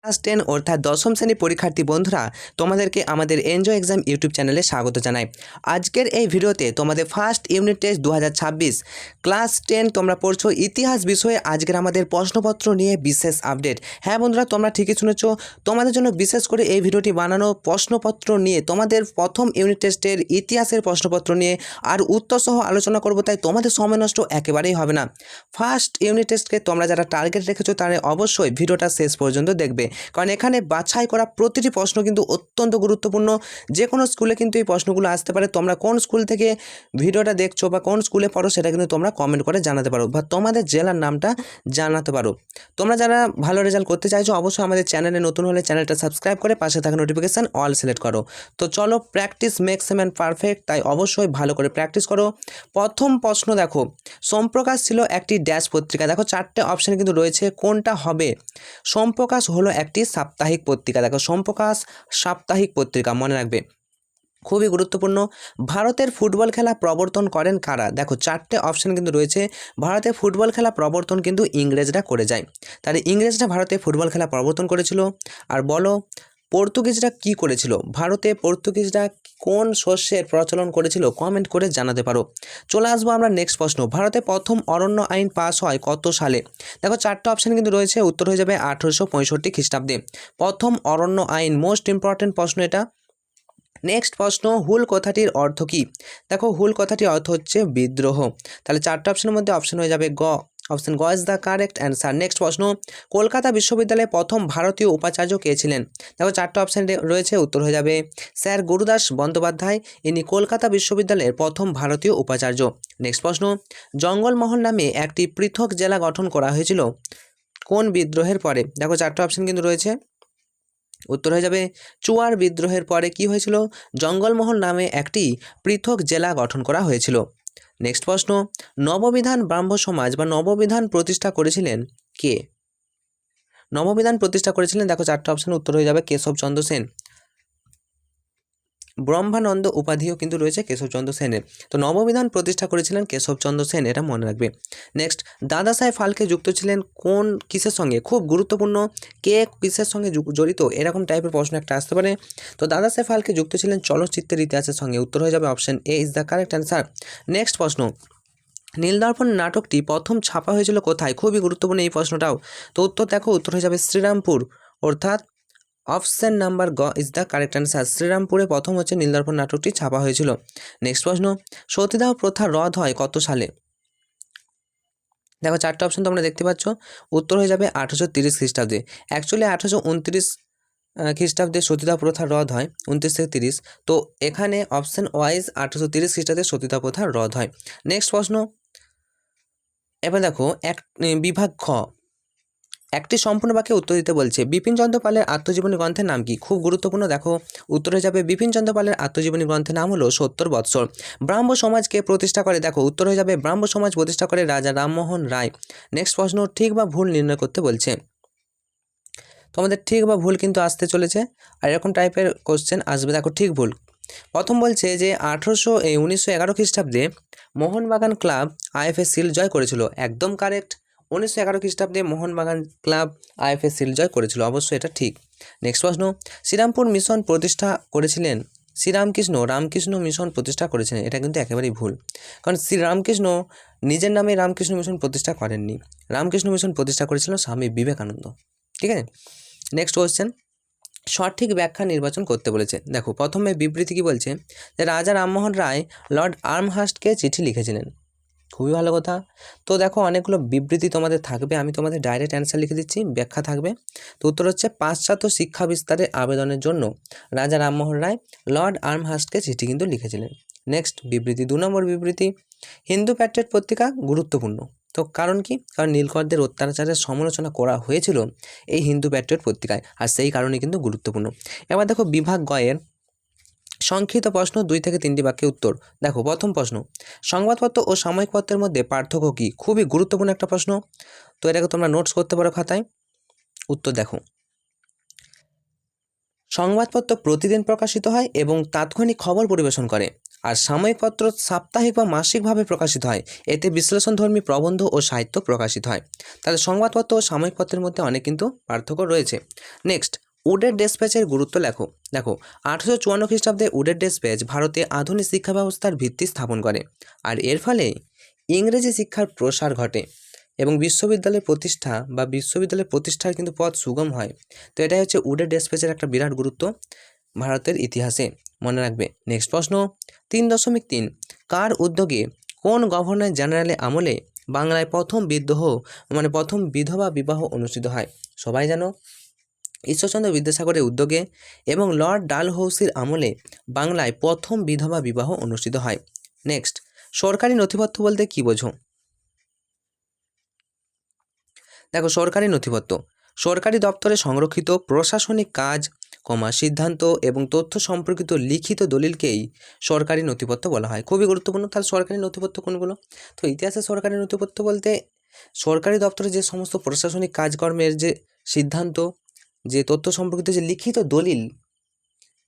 Class 10 অর্থাৎ দশম শ্রেণী পরীক্ষার্থী বন্ধুরা, তোমাদেরকে আমাদের এনজয় এক্সাম ইউটিউব চ্যানেলে স্বাগত জানাই। আজকের এই ভিডিওতে তোমাদের ফার্স্ট ইউনিট টেস্ট 2026 ক্লাস 10 তোমরা পড়ছো ইতিহাস বিষয়ে আজকের আমাদের প্রশ্নপত্র নিয়ে বিশেষ আপডেট। হ্যাঁ বন্ধুরা, তোমরা ঠিকই শুনেছো, তোমাদের জন্য বিশেষ করে এই ভিডিওটি বানানো প্রশ্নপত্র নিয়ে, তোমাদের প্রথম ইউনিট টেস্টের ইতিহাসের প্রশ্নপত্র নিয়ে আর উত্তর সহ আলোচনা করব, তাই তোমাদের সময় নষ্ট একেবারেই হবে না। ফার্স্ট ইউনিট টেস্টকে তোমরা যারা টার্গেট রেখেছো তারা অবশ্যই ভিডিওটা শেষ পর্যন্ত দেখবে, কারণ এখানে বাছাই করা প্রতিটি প্রশ্ন কিন্তু অত্যন্ত গুরুত্বপূর্ণ। যে কোনো স্কুলে কিন্তু এই প্রশ্নগুলো আসতে পারে। তোমরা কোন স্কুল থেকে ভিডিওটা দেখছো বা কোন স্কুলে পড়ো সেটা কিন্তু তোমরা কমেন্ট করে জানাতে পারো, বা তোমাদের জেলার নামটা জানাতে পারো। তোমরা যারা ভালো রেজাল্ট করতে চাইছো অবশ্যই আমাদের চ্যানেলে নতুন হলে চ্যানেলটা সাবস্ক্রাইব করে পাশে থাকা নোটিফিকেশান অল সিলেক্ট করো। তো চলো, practice makes a man perfect, তাই অবশ্যই ভালো করে প্র্যাকটিস করো। প্রথম প্রশ্ন দেখো, সোমপ্রকাশ ছিল একটি ড্যাশ পত্রিকা। দেখো চারটে অপশান কিন্তু রয়েছে, কোনটা হবে? সোমপ্রকাশ হলো একটি সাপ্তাহিক পত্রিকা। দেখো সোমপ্রকাশ সাপ্তাহিক পত্রিকা, মনে রাখবে, খুবই গুরুত্বপূর্ণ। ভারতের ফুটবল খেলা প্রবর্তন করেন কারা? দেখো চারটে অপশান কিন্তু রয়েছে। ভারতে ফুটবল খেলা প্রবর্তন কিন্তু ইংরেজরা করে যায়, তাহলে ইংরেজরা ভারতে ফুটবল খেলা প্রবর্তন করেছিল। আর বলো, পর্তুগিজরা কি করেছিল? ভারতে পর্তুগিজরা কোন শস্যের প্রচলন করেছিল? কমেন্ট করে জানাতে পারো। চলে আসবো আমরা নেক্সট প্রশ্ন। ভারতে প্রথম অরণ্য আইন পাস হয় কত সালে? দেখো চারটে অপশান কিন্তু রয়েছে, উত্তর হয়ে যাবে 1865 খ্রিস্টাব্দে। প্রথম অরণ্য আইন, মোস্ট ইম্পর্টেন্ট প্রশ্ন এটা। নেক্সট প্রশ্ন, হুল কথাটির অর্থ কী? দেখো হুল কথাটির অর্থ হচ্ছে বিদ্রোহ। তাহলে চারটে অপশানের মধ্যে অপশান হয়ে যাবে গ, অপশান গ is the correct answer. Next প্রশ্ন, কলকাতা বিশ্ববিদ্যালয়ে প্রথম ভারতীয় উপাচার্য কে ছিলেন? দেখো চারটে অপশান রয়েছে, উত্তর হয়ে যাবে স্যার গুরুদাস বন্দ্যোপাধ্যায়। ইনি কলকাতা বিশ্ববিদ্যালয়ের প্রথম ভারতীয় উপাচার্য। নেক্সট প্রশ্ন, জঙ্গলমহল নামে একটি পৃথক জেলা গঠন করা হয়েছিল কোন বিদ্রোহের পরে? দেখো চারটে অপশান কিন্তু রয়েছে, উত্তর হয়ে যাবে চুয়ার বিদ্রোহের পরে কি হয়েছিল? জঙ্গলমহল নামে একটি পৃথক জেলা গঠন করা হয়েছিল। নেক্সট প্রশ্ন, নববিধান ব্রাহ্ম সমাজ বা নববিধান প্রতিষ্ঠা করেছিলেন কে? নববিধান প্রতিষ্ঠা করেছিলেন, দেখো চারটে অপশন, উত্তর হয়ে যাবে কেশবচন্দ্র সেন। ব্রহ্মানন্দ উপাধিও কিন্তু রয়েছে কেশবচন্দ্র সেনের। তো নববিধান প্রতিষ্ঠা করেছিলেন কেশবচন্দ্র সেন, এটা মনে রাখবে। নেক্সট, দাদা সাহেব ফালকে যুক্ত ছিলেন কোন কিসের সঙ্গে? খুব গুরুত্বপূর্ণ, কে কিসের সঙ্গে জড়িত, এরকম টাইপের প্রশ্ন একটা আসতে পারে। তো দাদা সাহেব ফালকে যুক্ত ছিলেন চলচ্চিত্রের ইতিহাসের সঙ্গে, উত্তর হয়ে যাবে option A is the correct answer. Next প্রশ্ন, নীলদর্পণ নাটকটি প্রথম ছাপা হয়েছিল কোথায়? খুবই গুরুত্বপূর্ণ এই প্রশ্নটাও। তো উত্তর দেখো, উত্তর হয়ে যাবে শ্রীরামপুর, অর্থাৎ অপশান নাম্বার গ ইজ দ্য কারেক্ট অ্যান্সার। শ্রীরামপুরে প্রথম হচ্ছে নীলদর্পণ নাটকটি ছাপা হয়েছিল। নেক্সট প্রশ্ন, সতীদাহ প্রথা রদ হয় কত সালে? দেখো চারটে অপশন তোমরা দেখতে পাচ্ছ, উত্তর হয়ে যাবে 1830 খ্রিস্টাব্দে। অ্যাকচুয়ালি 1829 খ্রিস্টাব্দে সতীদাহ প্রথা রদ হয়, 29 থেকে 30। তো এখানে অপশান ওয়াইজ 1830 খ্রিস্টাব্দে সতীদাহ প্রথা রদ হয়। নেক্সট প্রশ্ন, এবার দেখো বিভাগ খ, একটি সম্পূর্ণ বাক্যে উত্তর দিতে বলছে। বিপিনচন্দ্র পালের আত্মজীবনী গ্রন্থের নাম কি? খুব গুরুত্বপূর্ণ, দেখো উত্তর হয়ে যাবে বিপিনচন্দ্র পালের আত্মজীবনী গ্রন্থের নাম হলো 70 বৎসর। ব্রাহ্ম সমাজকে প্রতিষ্ঠা করে? দেখো উত্তর হয়ে যাবে ব্রাহ্ম সমাজ প্রতিষ্ঠা করে রাজা রামমোহন রায়। নেক্সট প্রশ্ন, ঠিক বা ভুল নির্ণয় করতে বলছে। তোমাদের ঠিক বা ভুল কিন্তু আসতে চলেছে, আর এরকম টাইপের কোশ্চেন আসবে। দেখো ঠিক ভুল, প্রথম বলছে যে 1911 খ্রিস্টাব্দে মোহনবাগান ক্লাব আইএফএ সিল জয় করেছিল, একদম কারেক্ট। 1911 খ্রিস্টাব্দে মোহনবাগান ক্লাব আইএফএ সিল জয় করেছিল, অবশ্যই এটা ঠিক। নেক্সট প্রশ্ন, শ্রীরামপুর মিশন প্রতিষ্ঠা করেছিলেন রামকৃষ্ণ মিশন প্রতিষ্ঠা করেছিলেন, এটা কিন্তু একেবারেই ভুল, কারণ শ্রীরামকৃষ্ণ নিজের নামে রামকৃষ্ণ মিশন প্রতিষ্ঠা করেননি। রামকৃষ্ণ মিশন প্রতিষ্ঠা করেছিল স্বামী বিবেকানন্দ, ঠিক আছে। নেক্সট কোয়েশ্চেন, সঠিক ব্যাখ্যা নির্বাচন করতে বলেছে। দেখো প্রথমে বিবৃতি কি বলছে, যে রাজা রামমোহন রায় লর্ড আর্মহার্স্টকে চিঠি লিখেছিলেন, খুবই ভালো কথা। তো দেখো অনেকগুলো বিবৃতি তোমাদের থাকবে, আমি তোমাদের ডাইরেক্ট অ্যান্সার লিখে দিচ্ছি, ব্যাখ্যা থাকবে। তো উত্তর হচ্ছে পাশ্চাত্য শিক্ষা বিস্তারের আবেদনের জন্য রাজা রামমোহন রায় লর্ড আর্মহার্স্টকে চিঠি কিন্তু লিখেছিলেন। নেক্সট বিবৃতি, 2 নম্বর বিবৃতি, হিন্দু প্যাট্রিয়ট পত্রিকা গুরুত্বপূর্ণ। তো কারণ কি? কারণ নীলকরদের অত্যাচারের সমালোচনা করা হয়েছিল এই হিন্দু প্যাট্রিয়ট পত্রিকায়, আর সেই কারণে কিন্তু গুরুত্বপূর্ণ। এবার দেখো বিভাগ গয়ের সংক্ষিপ্ত প্রশ্ন, 2 থেকে 3টি বাক্যে উত্তর। দেখো প্রথম প্রশ্ন, সংবাদপত্র ও সাময়িক পত্রের মধ্যে পার্থক্য কী? খুবই গুরুত্বপূর্ণ একটা প্রশ্ন, তো এটাকে তোমরা নোটস করতে পারো খাতায়। উত্তর দেখো, সংবাদপত্র প্রতিদিন প্রকাশিত হয় এবং তাৎক্ষণিক খবর পরিবেশন করে, আর সাময়িক পত্র সাপ্তাহিক বা মাসিকভাবে প্রকাশিত হয়। এতে বিশ্লেষণধর্মী প্রবন্ধ ও সাহিত্য প্রকাশিত হয়। তাহলে সংবাদপত্র ও সাময়িক পত্রের মধ্যে অনেক কিন্তু পার্থক্য রয়েছে। নেক্সট, উডের ডেসপ্যাচের গুরুত্ব লেখো। দেখো, 1854 খ্রিস্টাব্দে উডের ডেসপ্যাচ ভারতে আধুনিক শিক্ষা ব্যবস্থার ভিত্তি স্থাপন করে। আর এর ফলে ইংরেজি শিক্ষার প্রসার ঘটে এবং বিশ্ববিদ্যালয়ের প্রতিষ্ঠার কিন্তু পথ সুগম হয়। তো এটাই হচ্ছে উডের ডেসপ্যাচের একটা বিরাট গুরুত্ব ভারতের ইতিহাসে, মনে রাখবে। নেক্সট প্রশ্ন 3.3, কার উদ্যোগে কোন গভর্নর জেনারেলের আমলে বাংলায় প্রথম বিধবা বিবাহ অনুষ্ঠিত হয়? সবাই জানো, ঈশ্বরচন্দ্র বিদ্যাসাগরের উদ্যোগে এবং লর্ড ডালহৌসির আমলে বাংলায় প্রথম বিধবা বিবাহ অনুষ্ঠিত হয়। নেক্সট, সরকারি নথিপত্র বলতে কি বোঝো? দেখো, সরকারি নথিপত্র সরকারি দপ্তরে সংরক্ষিত প্রশাসনিক কাজ, সিদ্ধান্ত এবং তথ্য সম্পর্কিত লিখিত দলিলকেই সরকারি নথিপত্র বলা হয়। খুবই গুরুত্বপূর্ণ। তাহলে সরকারি নথিপত্র কোনগুলো? তো ইতিহাসে সরকারি নথিপত্র বলতে সরকারি দপ্তরে যে সমস্ত প্রশাসনিক কাজকর্মের যে সিদ্ধান্ত, যে তথ্য সম্পর্কিত যে লিখিত দলিল,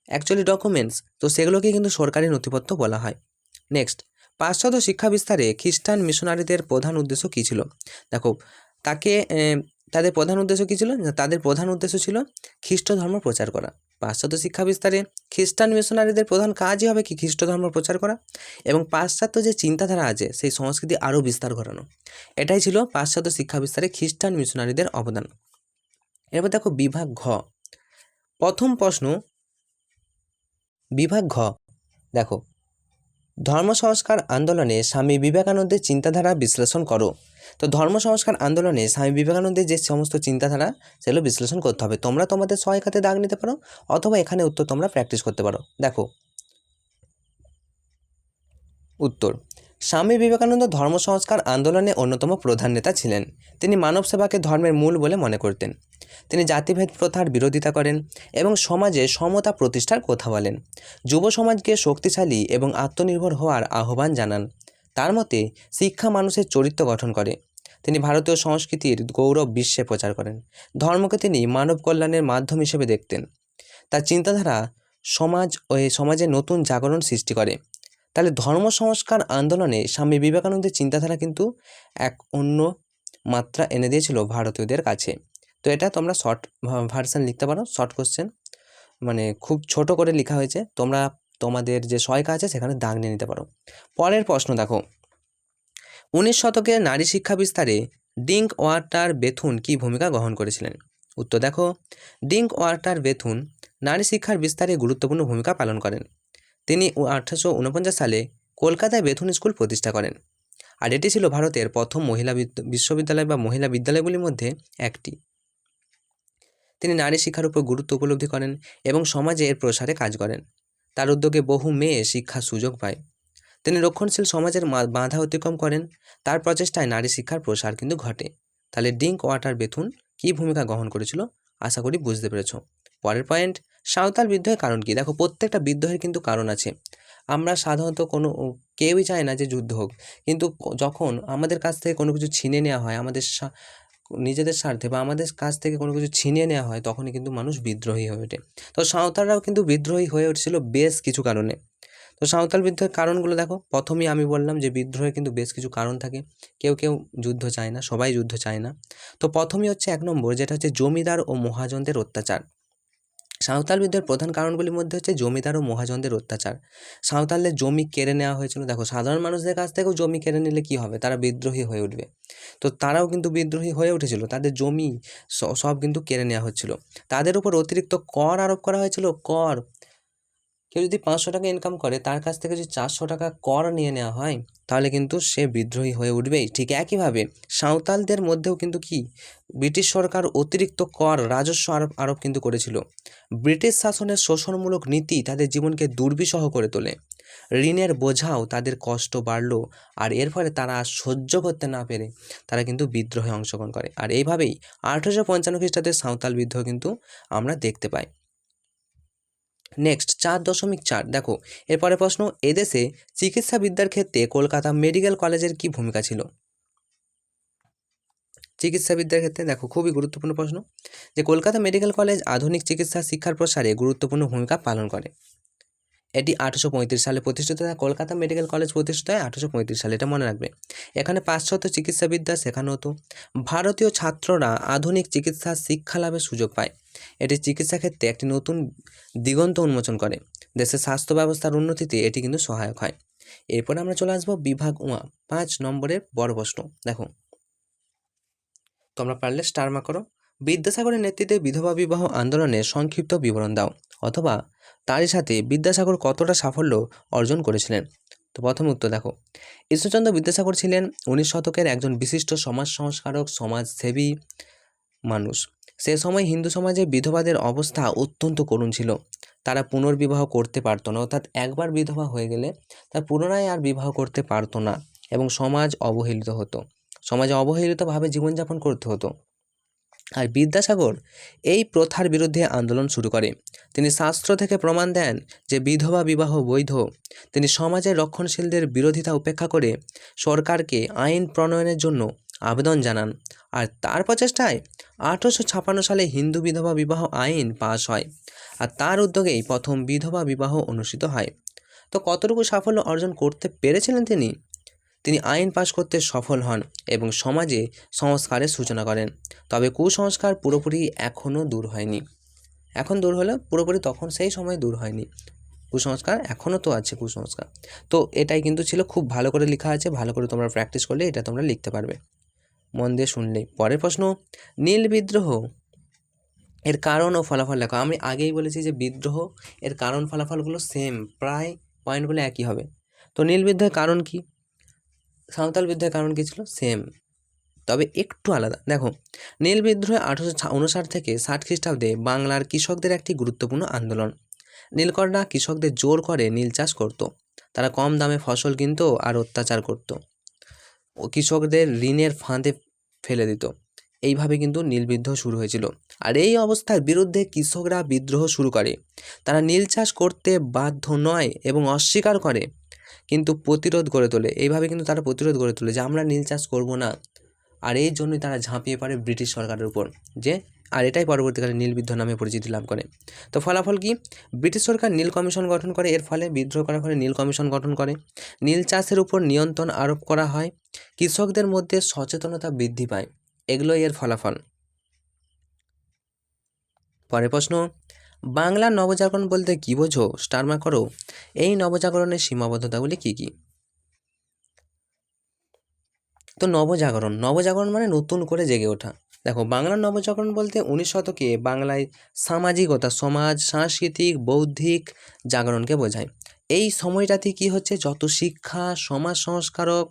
অ্যাকচুয়ালি ডকুমেন্টস, তো সেগুলোকে কিন্তু সরকারি নথিপত্র বলা হয়। নেক্সট, পাশ্চাত্য শিক্ষা বিস্তারে খ্রিস্টান মিশনারিদের প্রধান উদ্দেশ্য কী ছিল? দেখো, তাদের প্রধান উদ্দেশ্য কী ছিল? তাদের প্রধান উদ্দেশ্য ছিল খ্রিস্ট ধর্ম প্রচার করা। পাশ্চাত্য শিক্ষা বিস্তারে খ্রিস্টান মিশনারিদের প্রধান কাজই হবে কি? খ্রিস্ট ধর্ম প্রচার করা এবং পাশ্চাত্য যে চিন্তাধারা আছে সেই সংস্কৃতি আরও বিস্তার ঘটানো। এটাই ছিল পাশ্চাত্য শিক্ষা বিস্তারে খ্রিস্টান মিশনারিদের অবদান। এরপর দেখো বিভাগ ঘ। প্রথম প্রশ্ন, বিভাগ ঘ, দেখো, ধর্ম সংস্কার আন্দোলনে স্বামী বিবেকানন্দের চিন্তাধারা বিশ্লেষণ করো। তো ধর্ম সংস্কার আন্দোলনে স্বামী বিবেকানন্দের যে সমস্ত চিন্তাধারা, সেগুলো বিশ্লেষণ করতে হবে। তোমরা তোমাদের সহায়িকাতে দাগ নিতে পারো অথবা এখানে উত্তর তোমরা প্র্যাকটিস করতে পারো। দেখো উত্তর, স্বামী বিবেকানন্দ ধর্ম সংস্কার আন্দোলনে অন্যতম প্রধান নেতা ছিলেন। তিনি মানব সেবাকে ধর্মের মূল বলে মনে করতেন। তিনি জাতিভেদ প্রথার বিরোধিতা করেন এবং সমাজে সমতা প্রতিষ্ঠার কথা বলেন। যুব সমাজকে শক্তিশালী এবং আত্মনির্ভর হওয়ার আহ্বান জানান। তার মতে শিক্ষা মানুষের চরিত্র গঠন করে। তিনি ভারতীয় সংস্কৃতির গৌরব বিশ্বে প্রচার করেন। ধর্মকে তিনি মানব কল্যাণের মাধ্যম হিসেবে দেখতেন। তার চিন্তাধারা সমাজে নতুন জাগরণ সৃষ্টি করে। তাহলে ধর্ম সংস্কার আন্দোলনে স্বামী বিবেকানন্দের চিন্তাধারা কিন্তু এক অন্য মাত্রা এনে দিয়েছিল ভারতীয়দের কাছে। তো এটা তোমরা শর্ট ভার্সন লিখতে পারো, শর্ট কোশ্চেন, মানে খুব ছোট করে লেখা হয়েছে। তোমরা তোমাদের যে সহায়িকা আছে সেখানে দাগ নিয়ে নিতে পারো। পরের প্রশ্ন দেখো, 19 শতকে নারী শিক্ষা বিস্তারে ডিঙ্ক ওয়াটার বেথুন কী ভূমিকা গ্রহণ করেছিলেন? উত্তর দেখো, ডিঙ্ক ওয়াটার বেথুন নারী শিক্ষার বিস্তারে গুরুত্বপূর্ণ ভূমিকা পালন করেন। তিনি 1849 সালে কলকাতায় বেথুন স্কুল প্রতিষ্ঠা করেন। আর এটি ছিল ভারতের প্রথম মহিলা বিশ্ববিদ্যালয় বা মহিলা বিদ্যালয়গুলির মধ্যে একটি। তিনি নারী শিক্ষার উপর গুরুত্ব উপলব্ধি করেন এবং সমাজে এর প্রসারে কাজ করেন। তার উদ্যোগে বহু মেয়ে শিক্ষার সুযোগ পায়। তিনি রক্ষণশীল সমাজের বাধা অতিক্রম করেন। তার প্রচেষ্টায় নারী শিক্ষার প্রসার কিন্তু ঘটে। তাহলে ডিঙ্ক ওয়াটার বেথুন কী ভূমিকা গ্রহণ করেছিল? আশা করি বুঝতে পেরেছ। পরের পয়েন্ট, সাঁওতাল বিদ্রোহের কারণ কি? দেখো, প্রত্যেকটা বিদ্রোহের কিন্তু কারণ আছে। আমরা সাধারণত কেউই চায় না যে যুদ্ধ হোক, কিন্তু যখন আমাদের কাছ থেকে কোনো কিছু ছিনে নেওয়া হয়, আমাদের নিজেদের স্বার্থে বা আমাদের কাছ থেকে কোনো কিছু ছিনিয়ে নেওয়া হয়, তখনই কিন্তু মানুষ বিদ্রোহী হয়ে ওঠে। তো সাঁওতালরাও কিন্তু বিদ্রোহী হয়ে উঠেছিল বেশ কিছু কারণে। তো সাঁওতাল বিদ্রোহের কারণগুলো দেখো, প্রথমেই আমি বললাম যে বিদ্রোহের কিন্তু বেশ কিছু কারণ থাকে। কেউ যুদ্ধ চায় না, সবাই যুদ্ধ চায় না। তো প্রথমেই হচ্ছে 1 নম্বর, যেটা হচ্ছে জমিদার ও মহাজনদের অত্যাচার। সাঁওতাল বিদ্রোহের প্রধান কারণগুলির মধ্যে হচ্ছে জমিদার ও মহাজনদের অত্যাচার। সাঁওতালদের জমি কেড়ে নেওয়া হয়েছিল। দেখো, সাধারণ মানুষদের কাছ থেকেও জমি কেড়ে নিলে কি হবে? তারা বিদ্রোহী হয়ে উঠবে। তো তারাও কিন্তু বিদ্রোহী হয়ে উঠেছিল। তাদের জমি সব কিন্তু কেড়ে নেওয়া হচ্ছিল। তাদের উপর অতিরিক্ত কর আরোপ করা হয়েছিল। কর, কেউ যদি 500 টাকা ইনকাম করে, তার কাছ থেকে যদি 400 টাকা কর নিয়ে নেওয়া হয়, তাহলে কিন্তু সে বিদ্রোহী হয়ে উঠবেই। ঠিক একইভাবে সাঁওতালদের মধ্যেও কিন্তু কি ব্রিটিশ সরকার অতিরিক্ত কর রাজস্ব আরোপ কিন্তু করেছিল। ব্রিটিশ শাসনের শোষণমূলক নীতি তাদের জীবনকে দুর্বিষহ করে তোলে। ঋণের বোঝাও তাদের কষ্ট বাড়লো, আর এর ফলে তারা সহ্য করতে না পেরে তারা কিন্তু বিদ্রোহে অংশগ্রহণ করে। আর এইভাবেই 1855 খ্রিস্টাব্দের সাঁওতাল বিদ্রোহ কিন্তু আমরা দেখতে পাই। নেক্সট 4.4, দেখো এরপরে প্রশ্ন, এদেশে চিকিৎসাবিদ্যার ক্ষেত্রে কলকাতা মেডিকেল কলেজের কি ভূমিকা ছিল? চিকিৎসাবিদ্যার ক্ষেত্রে দেখো, খুবই গুরুত্বপূর্ণ প্রশ্ন, যে কলকাতা মেডিকেল কলেজ আধুনিক চিকিৎসা শিক্ষার প্রসারে গুরুত্বপূর্ণ ভূমিকা পালন করে। এটি 1835 সালে প্রতিষ্ঠিত হয়। কলকাতা মেডিকেল কলেজ প্রতিষ্ঠিত হয় 1835 সালে, এটা মনে রাখবে। এখানে পাশ্চাত্য চিকিৎসাবিদ্যা শেখানো হতো। ভারতীয় ছাত্ররা আধুনিক চিকিৎসা শিক্ষা লাভের সুযোগ পায়। এটি চিকিৎসা ক্ষেত্রে একটি নতুন দিগন্ত উন্মোচন করে। দেশের স্বাস্থ্য ব্যবস্থার উন্নতিতে এটি কিন্তু সহায়ক হয়। এরপরে আমরা চলে আসবো বিভাগ 5 নম্বরের বড় প্রশ্ন। দেখো, তোমরা পারলে স্টার মার্ক করো। বিদ্যাসাগরের নেতৃত্বে বিধবা বিবাহ আন্দোলনের সংক্ষিপ্ত বিবরণ দাও, অথবা তারই সাথে বিদ্যাসাগর কতটা সাফল্য অর্জন করেছিলেন। তো প্রথম উত্তর দেখো, ঈশ্বরচন্দ্র বিদ্যাসাগর ছিলেন 19 শতকের একজন বিশিষ্ট সমাজ সংস্কারক, সমাজসেবী মানুষ। সে সময় হিন্দু সমাজে বিধবাদের অবস্থা অত্যন্ত করুণ ছিল। তারা পুনর্বিবাহ করতে পারতো না, অর্থাৎ একবার বিধবা হয়ে গেলে তার পুনরায় আর বিবাহ করতে পারতো না, এবং সমাজ অবহেলিত হতো, সমাজে অবহেলিতভাবে জীবনযাপন করতে হতো। আর বিদ্যাসাগর এই প্রথার বিরুদ্ধে আন্দোলন শুরু করে। তিনি শাস্ত্র থেকে প্রমাণ দেন যে বিধবা বিবাহ বৈধ। তিনি সমাজের রক্ষণশীলদের বিরোধিতা উপেক্ষা করে সরকারকে আইন প্রণয়নের জন্য আবেদন জানান। আর তার প্রচেষ্টায় 1856 সালে হিন্দু বিধবা বিবাহ আইন পাস হয়, আর তার উদ্যোগেই প্রথম বিধবা বিবাহ অনুষ্ঠিত হয়। তো কতটুকু সাফল্য অর্জন করতে পেরেছিলেন তিনি? তিনি আইন পাশ করতে সফল হন এবং সমাজে সংস্কারের সূচনা করেন। তবে কুসংস্কার পুরোপুরি এখনও দূর হয়নি। এখন দূর হলেও পুরোপুরি তখন সেই সময় দূর হয়নি। কুসংস্কার এখনও তো আছে, কুসংস্কার। তো এটাই কিন্তু ছিল, খুব ভালো করে লেখা আছে, ভালো করে তোমরা প্র্যাকটিস করলে এটা তোমরা লিখতে পারবে, মন দিয়ে শুনলেই। পরের প্রশ্ন, নীল বিদ্রোহ এর কারণ ও ফলাফল লেখো। আমি আগেই বলেছি যে বিদ্রোহ এর কারণ ফলাফলগুলো সেম, প্রায় পয়েন্টগুলো একই হবে। তো নীল বিদ্রোহের কারণ কি, সাঁওতাল বিদ্রোহের কারণ কী ছিল, সেম, তবে একটু আলাদা। দেখো, নীল বিদ্রোহে 1859 থেকে 60 খ্রিস্টাব্দে বাংলার কৃষকদের একটি গুরুত্বপূর্ণ আন্দোলন। নীলকররা কৃষকদের জোর করে নীল চাষ করত। তারা কম দামে ফসল কিনত আর অত্যাচার করত, ও কৃষকদের ঋণের ফাঁদে ফেলে দিত। এইভাবে কিন্তু নীল বিদ্রোহ শুরু হয়েছিল। আর এই অবস্থার বিরুদ্ধে কৃষকরা বিদ্রোহ শুরু করে। তারা নীল চাষ করতে বাধ্য নয় এবং অস্বীকার করে, কিন্তু প্রতিরোধ গড়ে তোলে। এইভাবে কিন্তু তারা প্রতিরোধ গড়ে তোলে যে আমরা নীল চাষ করব না। আর এই জন্যই তারা ঝাঁপিয়ে পড়ে ব্রিটিশ সরকারের উপর, যে আর এটাই পরবর্তীকালে নীল বিদ্রোহ নামে পরিচিতি লাভ করে। তো ফলাফল কি, ব্রিটিশ সরকার নীল কমিশন গঠন করে। এর ফলে বিদ্রোহ করার ফলে নীল কমিশন গঠন করে। নীল চাষের উপর নিয়ন্ত্রণ আরোপ করা হয়। কৃষকদের মধ্যে সচেতনতা বৃদ্ধি পায়। এগুলোই এর ফলাফল। পরের প্রশ্ন, বাংলার নবজাগরণ বলতে কী বোঝো? স্টার মার্ক করো। এই নবজাগরণের সীমাবদ্ধতাগুলি কী কী? তো নবজাগরণ মানে নতুন করে জেগে ওঠা। দেখো, বাংলার নবজাগরণ বলতে 19 শতকে বাংলায় সামাজিকতা, সমাজ, সাংস্কৃতিক, বৌদ্ধিক জাগরণকে বোঝায়। এই সময়টাতে কি হচ্ছে, যত শিক্ষা, সমাজ সংস্কারক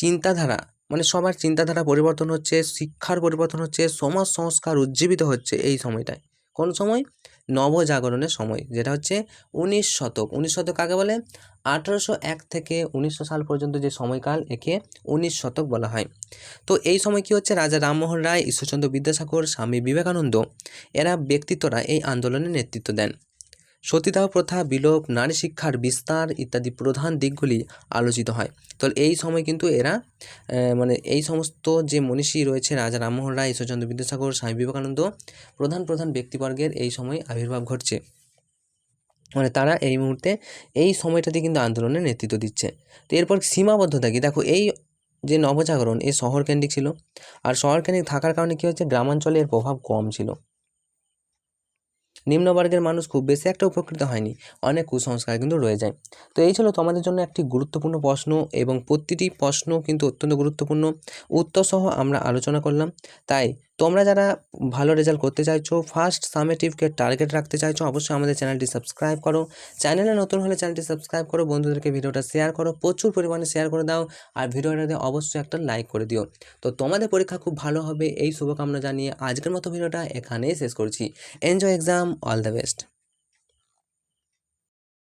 চিন্তাধারা, মানে সবার চিন্তাধারা পরিবর্তন হচ্ছে, শিক্ষার পরিবর্তন হচ্ছে, সমাজ সংস্কার উজ্জীবিত হচ্ছে এই সময়টায়। কোন সময়? নবজাগরণের সময়, যেটা হচ্ছে 19 শতক। 19 শতক কাকে বলে? 1801 থেকে 1900 সাল পর্যন্ত যে সময়কাল, একে 19 শতক বলা হয়। তো এই সময় কি হচ্ছে, রাজা রামমোহন রায়, ঈশ্বরচন্দ্র বিদ্যাসাগর, স্বামী বিবেকানন্দ, এরা ব্যক্তিত্বরা এই আন্দোলনে নেতৃত্ব দেন। সতীদাহ প্রথা বিলোপ, নারী শিক্ষার বিস্তার ইত্যাদি প্রধান দিকগুলি আলোচিত হয়। তো এই সময় কিন্তু এরা মানে এই সমস্ত যে মনীষী রয়েছে, রাজা রামমোহন রায়, ঈশ্বরচন্দ্র বিদ্যাসাগর, স্বামী বিবেকানন্দ, প্রধান ব্যক্তিবর্গের এই সময় আবির্ভাব ঘটছে। মানে তারা এই মুহূর্তে এই সময়টাতে কিন্তু আন্দোলনের নেতৃত্ব দিচ্ছে। তো এরপর সীমাবদ্ধতা কি, দেখো এই যে নবজাগরণ এ শহরকেন্দ্রিক ছিল, আর শহরকেন্দ্রিক থাকার কারণে কী হচ্ছে, গ্রামাঞ্চলে এর প্রভাব কম ছিল। নিম্নবর্গের মানুষ খুব বেশি একটা উপকৃত হয়নি, অনেক কুসংস্কার কিন্তু রয়ে যায়। তো এই ছিল তোমাদের জন্য একটি গুরুত্বপূর্ণ প্রশ্ন, এবং প্রতিটি প্রশ্ন কিন্তু অত্যন্ত গুরুত্বপূর্ণ, উত্তরসহ আমরা আলোচনা করলাম। তাই তোমরা যারা ভালো রেজাল্ট করতে চাইছো, ফার্স্ট সামেটিভকে টার্গেট রাখতে চাইছো, অবশ্যই আমাদের চ্যানেলটি সাবস্ক্রাইব করো। চ্যানেলে নতুন হলে চ্যানেলটি সাবস্ক্রাইব করো, বন্ধুদেরকে ভিডিওটা শেয়ার করো, প্রচুর পরিমাণে শেয়ার করে দাও, আর ভিডিওটাতে অবশ্যই একটা লাইক করে দিও। তো তোমাদের পরীক্ষা খুব ভালো হবে এই শুভকামনা জানিয়ে আজকের মতো ভিডিওটা এখানেই শেষ করছি। Enjoy exam, all the best.